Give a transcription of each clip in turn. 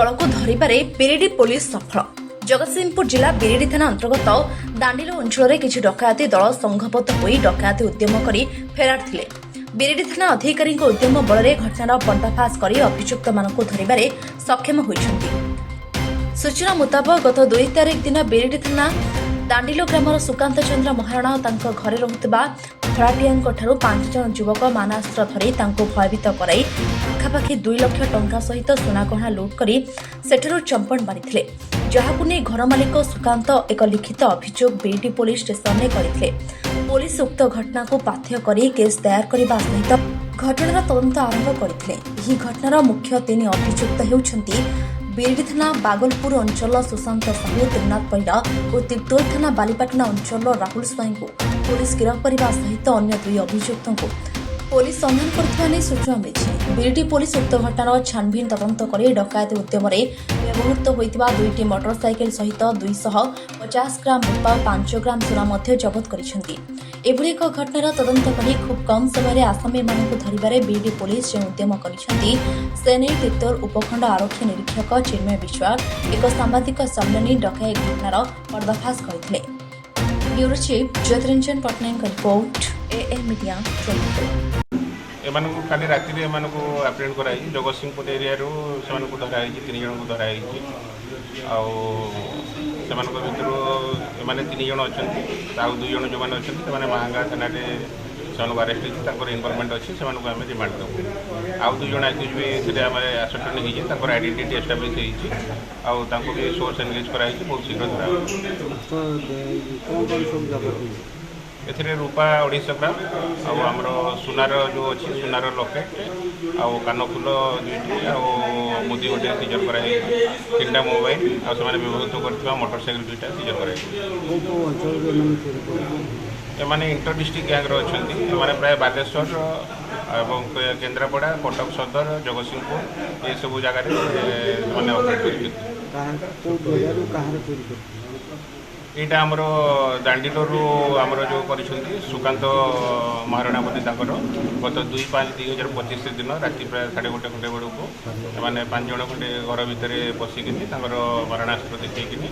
ଦଳକୁ ଧରିବାରେ ବିରିଡି ପୋଲିସ ସଫଳ। ଜଗତସିଂହପୁର ଜିଲ୍ଲା ବିରିଡି ଥାନା ଅନ୍ତର୍ଗତ ଦାଣ୍ଡିଲ ଅଞ୍ଚଳରେ କିଛି ଡକାୟତି ଦଳ ସଂଘବଦ୍ଧ ହୋଇ ଡକାୟତି ଉଦ୍ୟମ କରି ଫେରାର ଥିଲେ। ବିରିଡି ଥାନା ଅଧିକାରୀଙ୍କ ଉଦ୍ୟମ ବଳରେ ଘଟଣାର ପର୍ଦ୍ଦାଫାଶ କରି ଅଭିଯୁକ୍ତମାନଙ୍କୁ ଧରିବାରେ ସକ୍ଷମ ହୋଇଛନ୍ତି। ସୂଚନା ମୁତାବକ ଗତ 2 ତାରିଖ ଦିନ ବିରିଡି ଥାନା ଦାଣ୍ଡିଲ ଗ୍ରାମର ସୁକାନ୍ତ ଚନ୍ଦ୍ର ମହାରଣା ତାଙ୍କ ଘରେ ରହୁଥିବା ଭଡ଼ାଟିଆଙ୍କଠାରୁ 5 ଜଣ ଯୁବକ ମାନାସ୍ତ୍ର ଧରି ତାଙ୍କୁ ଭୟଭୀତ କରାଇ ପାଖାପାଖି 2 ଲକ୍ଷ ଟଙ୍କା ସହିତ ସୁନାଗହଣା ଲୁଟ୍ କରି ସେଠାରୁ ଚମ୍ପଟ ମାରିଥିଲେ, ଯାହାକୁ ନେଇ ଘର ମାଲିକ ସୁକାନ୍ତ ଏକ ଲିଖିତ ଅଭିଯୋଗ ବିରିଡି ପୋଲିସ ଷ୍ଟେସନରେ କରିଥିଲେ। ପୋଲିସ ଉକ୍ତ ଘଟଣାକୁ ପାଥେୟ କରି କେସ୍ ଦାୟର କରିବା ସହିତ ଘଟଣାର ତଦନ୍ତ ଆରମ୍ଭ କରିଥିଲେ। ଏହି ଘଟଣାର ମୁଖ୍ୟ 3 ଅଭିଯୁକ୍ତ ହେଉଛନ୍ତି ବିରିଡି ଥାନା ବାଗଲପୁର ଅଞ୍ଚଳର ସୁଶାନ୍ତ ସାହୁ, ତ୍ରିନାଥ ପରିଡ଼ା ଓ ତିର୍ତ୍ତୋଲ ଥାନା ବାଲିପାଟଣା ଅଞ୍ଚଳର ରାହୁଲ ସ୍ୱାଇଁଙ୍କୁ ପୋଲିସ ଗିରଫ କରିବା ସହିତ ଅନ୍ୟ 2 ଅଭିଯୁକ୍ତଙ୍କୁ ପୋଲିସ ସନ୍ଧାନ କରୁଥିବା ନେଇ ସୂଚନା ମିଳିଛି। ବିରିଡି ପୋଲିସ ଉକ୍ତ ଘଟଣାର ଛାନଭିନ ତଦନ୍ତ କରି ଡକାୟତି ଉଦ୍ୟମରେ ବ୍ୟବହୃତ ହୋଇଥିବା 2ଟି ମୋଟରସାଇକେଲ ସହିତ 250 ଗ୍ରାମ ରୂପା ଓ 5 ଗ୍ରାମ ସୁନା ମଧ୍ୟ ଜବତ କରିଛନ୍ତି। ଏଭଳି ଏକ ଘଟଣାର ତଦନ୍ତ କରି ଖୁବ୍ କମ୍ ସମୟରେ ଆସାମୀମାନଙ୍କୁ ଧରିବାରେ ବିରିଡି ପୋଲିସ ଯେଉଁ ଉଦ୍ୟମ କରିଛନ୍ତି, ସେ ନେଇ ତିର୍ତ୍ତୋଲ ଉପଖଣ୍ଡ ଆରକ୍ଷୀ ନିରୀକ୍ଷକ ଚିନ୍ମୟ ବିଶ୍ୱାଳ ଏକ ସାମ୍ବାଦିକ ସମ୍ମିଳନୀ ଡକାଇ ଘଟଣାର ପର୍ଦ୍ଦାଫାଶ କରିଥିଲେ। ବ୍ୟୁରୋ ଚିଫ୍ ଜ୍ୟୋତିରଞ୍ଜନ ପଟ୍ଟନାୟକଙ୍କ ରିପୋର୍ଟ, AM ମିଡିଆ। ଏମାନଙ୍କୁ କାଲି ରାତିରେ ଏମାନଙ୍କୁ ଆପ୍ରେଣ୍ଡ କରାଯାଇଛି। ଜଗତସିଂହପୁର ଏରିଆରୁ ସେମାନଙ୍କୁ ଧରାହେଇଛି, 3 ଜଣଙ୍କୁ ଧରାହେଇଛି। ଆଉ ସେମାନଙ୍କ ଭିତରୁ ଏମାନେ 3 ଜଣ ଅଛନ୍ତି, ଆଉ 2 ଜଣ ଯେଉଁମାନେ ଅଛନ୍ତି ସେମାନେ ମାହାଙ୍ଗା ଥାନାରେ ସେମାନଙ୍କୁ ଆରେଷ୍ଟ ହେଇଛି, ତାଙ୍କର ଇନଭଲଭମେଣ୍ଟ ଅଛି, ସେମାନଙ୍କୁ ଆମେ ରିମାଣ୍ଡ ଦେବୁ। ଆଉ 2 ଜଣ ଆକ୍ୟୁଜ୍ ବି ଏଥିରେ ଆମେ ଆସର୍ଟନ ହେଇଛି, ତାଙ୍କର ଆଇଡେଣ୍ଟିଟି ଏଷ୍ଟାବ୍ଲିଶ ହେଇଛି, ଆଉ ତାଙ୍କୁ ବି ସୋର୍ସ ଏନଗେଜ୍ କରାହେଇଛି, ବହୁତ ଶୀଘ୍ର ଧରାହେବ। ଏଥିରେ ରୂପା 250 ଗ୍ରାମ, ଆଉ ଆମର ସୁନାର ଯେଉଁ ଅଛି ସୁନାର ଲକେଟ୍, ଆଉ କାନଫୁଲ 2ଟି, ଆଉ ମୁଦି 1 ସିଜର କରାଯାଇଛି, 3ଟା ମୋବାଇଲ, ଆଉ ସେମାନେ ବ୍ୟବହୃତ କରିଥିବା ମୋଟରସାଇକେଲ 2ଟା ସିଜର କରାଯାଇଛି। ଏମାନେ ଇଣ୍ଟର ଡିଷ୍ଟ୍ରିକ୍ଟ ଗ୍ୟାଙ୍ଗର ଅଛନ୍ତି। ଏମାନେ ପ୍ରାୟ ବାଲେଶ୍ୱର ଏବଂ କେନ୍ଦ୍ରାପଡ଼ା, କଟକ ସଦର, ଜଗତସିଂହପୁର ଏସବୁ ଜାଗାରେ ସେମାନେ ଅପରେଟ୍ କରିଛନ୍ତି। ଏଇଟା ଆମର ଦାଣ୍ଡିଲରୁ ଆମର ଯେଉଁ କରିଛନ୍ତି ସୁକାନ୍ତ ମହାରଣା ବୋଲି ତାଙ୍କର ଗତ 2/5/2025 ଦିନ ରାତି ପ୍ରାୟ 1:30 ଖଣ୍ଡେ ବେଳକୁ ଏମାନେ 5 ଜଣ ଖଣ୍ଡେ ଘର ଭିତରେ ପଶିକିନି ତାଙ୍କର ମାରଣାସ୍ତ୍ର ଦେଖେଇକିନି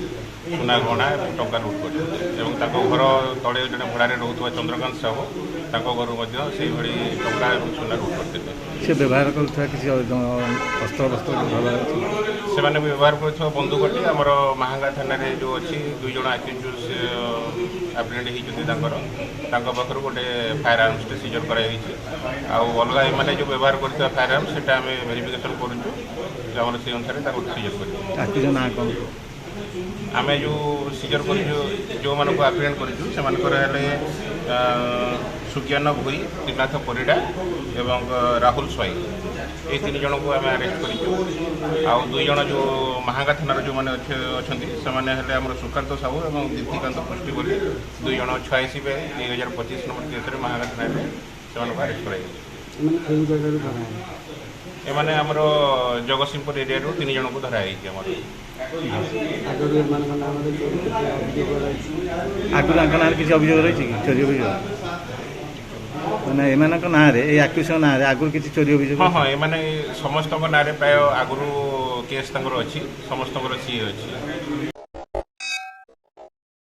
ସୁନା ଗହଣା ଏବଂ ଟଙ୍କା ଲୁଟ୍ କରିଛନ୍ତି ଏବଂ ତାଙ୍କ ଘର ତଳେ ଜଣେ ଭଡ଼ାରେ ରହୁଥିବା ଚନ୍ଦ୍ରକାନ୍ତ ସାହୁ, ତାଙ୍କ ଘରୁ ମଧ୍ୟ ସେଇଭଳି ଟଙ୍କା ଏବଂ ସୁନା ଲୁଟ୍ କରିଥିଲେ। ସେ ବ୍ୟବହାର କରୁଥିବା କିଛି ଅସ୍ତ୍ରବସ୍ତ୍ର ସେମାନେ ବ୍ୟବହାର କରୁଥିବା ବନ୍ଧୁକଟି ଆମର ମାହାଙ୍ଗା ଥାନାରେ ଯେଉଁ ଅଛି 2 ଜଣ ଆପ୍ରେଣ୍ଡ ହେଇଛନ୍ତି, ତାଙ୍କ ପାଖରୁ ଗୋଟେ ଫାୟାର ଆର୍ମସଟେ ସିଜର କରାଯାଇଛି। ଆଉ ଅଲଗା ଏମାନେ ଯେଉଁ ବ୍ୟବହାର କରୁଥିବା ଫାୟାର ଆର୍ମ ସେଟା ଆମେ ଭେରିଫିକେସନ୍ କରୁଛୁ, ଆମର ସେଇ ଅନୁସାରେ ତାକୁ ସିଜର କରିଛୁ। ଆମେ ଯେଉଁ ସିଜର କରିଛୁ, ଯେଉଁମାନଙ୍କୁ ଆପ୍ରେଣ୍ଡ କରିଛୁ ସେମାନଙ୍କର ହେଲେ ସୁଜ୍ଞାନ ଭୋଇ, ତ୍ରିନାଥ ପରିଡ଼ା ଏବଂ ରାହୁଲ ସ୍ୱାଇଁ, ଏଇ 3 ଜଣଙ୍କୁ ଆମେ ଆରେଷ୍ଟ କରିଛୁ। ଆଉ 2 ଜଣ ଯେଉଁ ମାହାଙ୍ଗା ଥାନାର ଯେଉଁମାନେ ଅଛନ୍ତି ସେମାନେ ହେଲେ ଆମର ସୁକାନ୍ତ ସାହୁ ଏବଂ ଦୀପ୍ତିକାନ୍ତ ପୃଷ୍ଟି ବୋଲି 2 ଜଣ 86/2025 ନମ୍ବର କେସରେ ମାହାଙ୍ଗା ଥାନାରେ ସେମାନଙ୍କୁ ଆରେଷ୍ଟ କରାଯାଇଛି। ଏମାନେ ଆମର ଜଗତସିଂହପୁର ଏରିଆରୁ 3 ଜଣଙ୍କୁ ଧରାହେଇଛି। ଆମର ଆଗରୁ ତାଙ୍କ ନାଁରେ କିଛି ଅଭିଯୋଗ ରହିଛି କି ଚୋରି ଅଭିଯୋଗ? ମାନେ ଏମାନଙ୍କ ନାଁରେ ଏଇ ଆକ୍ୟୁଜଙ୍କ ନାଁରେ ଆଗରୁ କିଛି ଚୋରି ଅଭିଯୋଗ? ହଁ, ଏମାନେ ସମସ୍ତଙ୍କ ନାଁରେ ପ୍ରାୟ ଆଗରୁ କେସ୍ ତାଙ୍କର ଅଛି, ସମସ୍ତଙ୍କର ସିଏ ଅଛି।